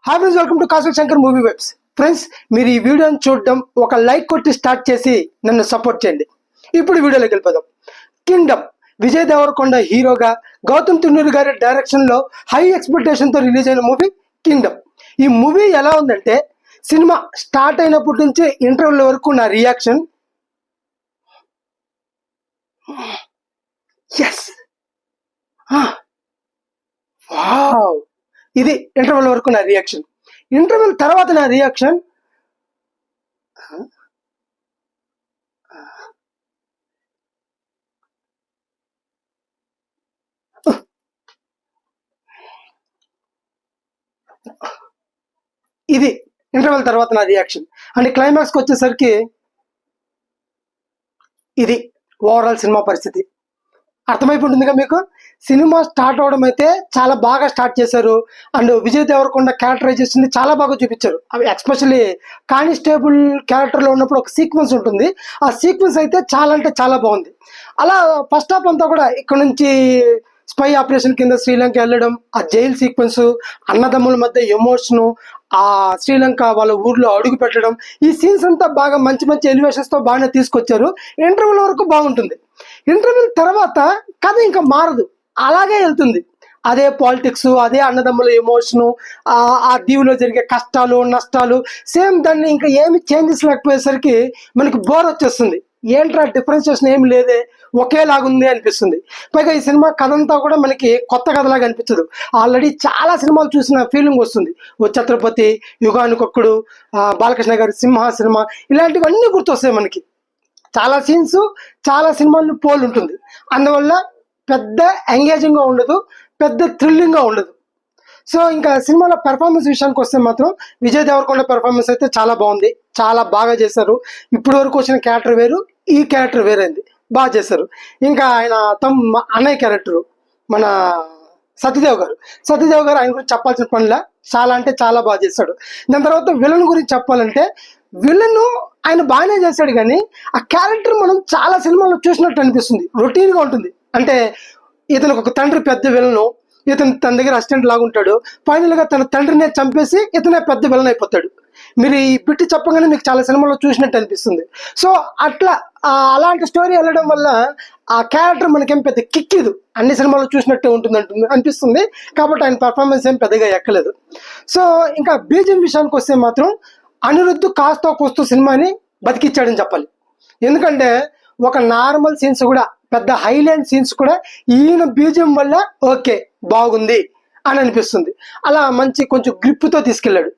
Hi friends, welcome to Kashi Shankar movie webs. Friends, మీరు ఈ వీడియోని చూడడం ఒక లైక్ కొట్టి స్టార్ట్ చేసి నన్ను సపోర్ట్ చేయండి. ఇప్పుడు వీడియోలోకి వెళ్ళిపోదాం. కింగ్డమ్ విజయ్ దేవరకొండ హీరోగా గౌతమ్ తిన్నూరి గారి డైరెక్షన్లో హై ఎక్స్పెక్టేషన్తో రిలీజ్ అయిన మూవీ కింగ్డమ్. ఈ మూవీ ఎలా ఉందంటే, సినిమా స్టార్ట్ అయినప్పటి నుంచి ఇంటర్వెల్ వరకు నా రియాక్షన్ ఎస్ వావ్, ఇది ఇంటర్వెల్ వరకు నా రియాక్షన్. ఇంటర్వెల్ తర్వాత నా రియాక్షన్ ఇది ఇంటర్వెల్ తర్వాత నా రియాక్షన్. అండ్ క్లైమాక్స్కి వచ్చేసరికి ఇది ఓవరాల్ సినిమా పరిస్థితి. అర్థమైపోతుందిగా మీకు. సినిమా స్టార్ట్ అవడం అయితే చాలా బాగా స్టార్ట్ చేశారు. అండ్ విజయ్ దేవరకొండ క్యారెక్టరైజేషన్ చాలా బాగా చూపించారు. అవి ఎస్పెషల్లీ కానిస్టేబుల్ క్యారెక్టర్లో ఉన్నప్పుడు ఒక సీక్వెన్స్ ఉంటుంది. ఆ సీక్వెన్స్ అయితే చాలా అంటే చాలా బాగుంది. అలా ఫస్ట్ హాఫ్ అంతా కూడా ఇక్కడ నుంచి స్పై ఆపరేషన్ కింద శ్రీలంక వెళ్ళడం, ఆ జైల్ సీక్వెన్స్, అన్నదమ్ముల మధ్య ఎమోషను, ఆ శ్రీలంక వాళ్ళ ఊర్లో అడుగు పెట్టడం, ఈ సీన్స్ అంతా బాగా మంచి మంచి ఎలివేషన్స్తో బాగానే తీసుకొచ్చారు. ఇంటర్వెల్ వరకు బాగుంటుంది. ఇంటర్వెల్ తర్వాత కథ ఇంకా మారదు, అలాగే వెళ్తుంది. అదే పాలిటిక్స్, అదే అన్నదమ్ముల ఎమోషను, ఆ దీవిలో జరిగే కష్టాలు నష్టాలు సేమ్. దాన్ని ఇంకా ఏమి చేంజెస్ లేకపోయేసరికి మనకి బోర్ వచ్చేస్తుంది. ఏంట్రా డిఫరెన్షియేషన్ ఏమి లేదే, ఒకేలాగుంది అనిపిస్తుంది. పైగా ఈ సినిమా కథ అంతా కూడా మనకి కొత్త కథలాగా అనిపించదు. ఆల్రెడీ చాలా సినిమాలు చూసిన ఫీలింగ్ వస్తుంది. ఓ ఛత్రపతి, యుగానికొక్కడు, బాలకృష్ణ గారి సింహ సినిమా, ఇలాంటివన్నీ గుర్తొస్తాయి మనకి. చాలా సీన్స్ చాలా సినిమాలను పోల్ ఉంటుంది. అందువల్ల పెద్ద ఎంగేజింగ్గా ఉండదు, పెద్ద థ్రిల్లింగ్గా ఉండదు. సో ఇంకా సినిమాలో పెర్ఫార్మెన్స్ విషయానికి వస్తే మాత్రం విజయ్ దేవరకొండ పెర్ఫార్మెన్స్ అయితే చాలా బాగుంది, చాలా బాగా చేశారు. ఇప్పటి వరకు వచ్చిన క్యారెక్టర్ వేరు, ఈ క్యారెక్టర్ వేరైంది, బాగా చేశారు. ఇంకా ఆయన అన్నయ్య క్యారెక్టరు మన సత్యదేవ్ గారు ఆయన గురించి చెప్పాల్సిన పనిలా, చాలా అంటే చాలా బాగా చేశాడు. దాని తర్వాత విలన్ గురించి చెప్పాలంటే, విలన్ ఆయన బాగానే చేశాడు, కానీ ఆ క్యారెక్టర్ మనం చాలా సినిమాల్లో చూసినట్టు అనిపిస్తుంది. రొటీన్గా ఉంటుంది. అంటే ఇతనికి ఒక తండ్రి పెద్ద విలను, ఇతను తన దగ్గర అసిస్టెంట్ లాగా ఉంటాడు. ఫైనల్గా తన తండ్రినే చంపేసి ఇతనే పెద్ద విలన్ అయిపోతాడు. మీరు ఈ బిట్టి చెప్పగానే మీకు చాలా సినిమాల్లో చూసినట్టు అనిపిస్తుంది. సో అట్లా అలాంటి స్టోరీ వెళ్ళడం వల్ల ఆ క్యారెక్టర్ మనకేం పెద్ద కిక్కిదు, అన్ని సినిమాల్లో చూసినట్టే ఉంటుంది అనిపిస్తుంది. కాబట్టి ఆయన పర్ఫార్మెన్స్ ఏం పెద్దగా ఎక్కలేదు. సో ఇంకా బీజిఎం విషయానికి వస్తే మాత్రం అనిరుద్ధ్ కాస్త కోస్తూ సినిమాని బతికిచ్చాడని చెప్పాలి. ఎందుకంటే ఒక నార్మల్ సీన్స్ కూడా, పెద్ద హైలైట్ సీన్స్ కూడా ఈయన బీజిఎం వల్ల ఓకే బాగుంది అని అనిపిస్తుంది. అలా మంచి కొంచెం గ్రిప్తో తీసుకెళ్ళాడు.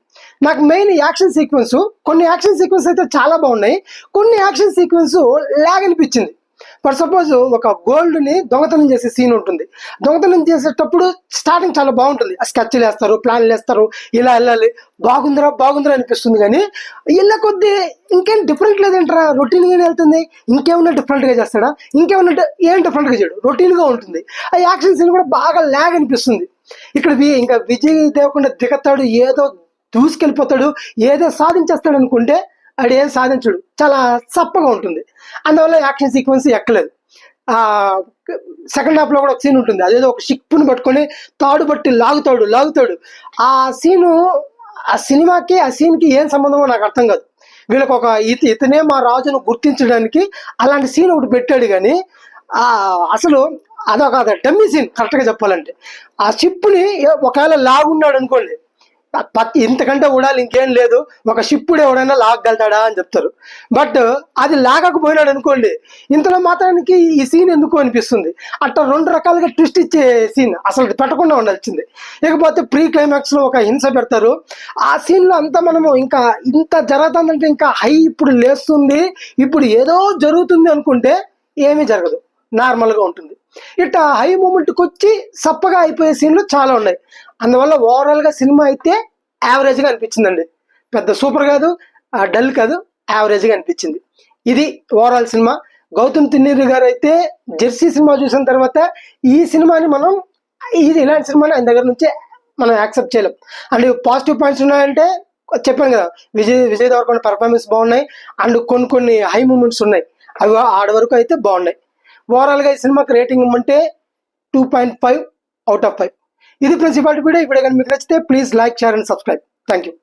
నాకు మెయిన్ యాక్షన్ సీక్వెన్స్, కొన్ని యాక్షన్ సీక్వెన్స్ అయితే చాలా బాగున్నాయి, కొన్ని యాక్షన్ సీక్వెన్స్ లాగ్ అనిపించింది. ఫర్ సపోజ్ ఒక గోల్డ్ని దొంగతనం చేసే సీన్ ఉంటుంది. దొంగతనం చేసేటప్పుడు స్టార్టింగ్ చాలా బాగుంటుంది. ఆ స్కెచ్లు వేస్తారు, ప్లాన్లు వేస్తారు, ఇలా వెళ్ళాలి, బాగుందిరా అనిపిస్తుంది. కానీ ఇళ్ళ కొద్దీ ఇంకేం డిఫరెంట్ లేదంటారా, రొటీన్గానే వెళ్తుంది. ఇంకేమన్నా డిఫరెంట్గా చేస్తాడా, ఇంకేమన్నా ఏం డిఫరెంట్గా చేయడు, రొటీన్గా ఉంటుంది. ఆ యాక్షన్ సీన్ కూడా బాగా లాగ్ అనిపిస్తుంది. ఇక్కడ ఇంకా విజయ్ దేవరకొండ దిగతాడు, ఏదో దూసుకెళ్ళిపోతాడు, ఏదో సాధించేస్తాడు అనుకుంటే అది ఏం సాధించడు, చాలా చప్పగా ఉంటుంది. అందువల్ల యాక్షన్ సీక్వెన్స్ ఎక్కలేదు. సెకండ్ హాఫ్లో కూడా ఒక సీన్ ఉంటుంది, అదేదో ఒక షిప్ను పట్టుకొని తాడు బట్టి లాగుతాడు. ఆ సీను ఆ సినిమాకి ఆ సీన్కి ఏం సంబంధమో నాకు అర్థం కాదు. వీళ్ళకి ఒక ఇతనే మా రాజును గుర్తించడానికి అలాంటి సీన్ ఒకటి పెట్టాడు. కానీ అసలు అదొక డమ్మీ సీన్ కరెక్ట్గా చెప్పాలంటే. ఆ షిప్ని ఒకవేళ లాగున్నాడు అనుకోండి, ఇంతకంటే ఊడాలి ఇంకేం లేదు, ఒక షిప్పుడు ఎవడైనా లాగగలుగుతాడా అని చెప్తారు. బట్ అది లాగకపోయినాడు అనుకోండి, ఇంతలో మాత్రానికి ఈ సీన్ ఎందుకు అనిపిస్తుంది. అట్లా రెండు రకాలుగా ట్విస్ట్ ఇచ్చే సీన్ అసలు పెట్టకుండా ఉండాల్సింది. ఇకపోతే ప్రీ క్లైమాక్స్లో ఒక హింస పెడతారు. ఆ సీన్లో అంతా మనము ఇంకా ఇంత జరుగుతుందంటే ఇంకా హై ఇప్పుడు లేస్తుంది, ఇప్పుడు ఏదో జరుగుతుంది అనుకుంటే ఏమీ జరగదు, నార్మల్గా ఉంటుంది. ఇట్లా హై మూమెంట్కి వచ్చి సప్పగా అయిపోయే సీన్లు చాలా ఉన్నాయి. అందువల్ల ఓవరాల్గా సినిమా అయితే యావరేజ్గా అనిపించిందండి. పెద్ద సూపర్ కాదు, డల్ కాదు, యావరేజ్గా అనిపించింది. ఇది ఓవరాల్ సినిమా. గౌతమ్ తిన్నూరి గారు అయితే జెర్సీ సినిమా చూసిన తర్వాత ఈ సినిమాని మనం ఇలాంటి సినిమాని ఆయన దగ్గర నుంచి మనం యాక్సెప్ట్ చేయలేం. అండ్ పాజిటివ్ పాయింట్స్ ఉన్నాయంటే చెప్పాను కదా, విజయ్ దేవరకొండ పర్ఫార్మెన్స్ బాగున్నాయి, అండ్ కొన్ని హై మూమెంట్స్ ఉన్నాయి, అవి ఆడ వరకు అయితే బాగున్నాయి. ఓవరాల్గా ఈ సినిమాకి రేటింగ్ ఇవ్వమంటే 2.5 out of 5. ఇది ప్రిన్సిపాలిటీ వీడియో. ఈ వీడియో కానీ మీకు నచ్చితే please like, share and subscribe. Thank you.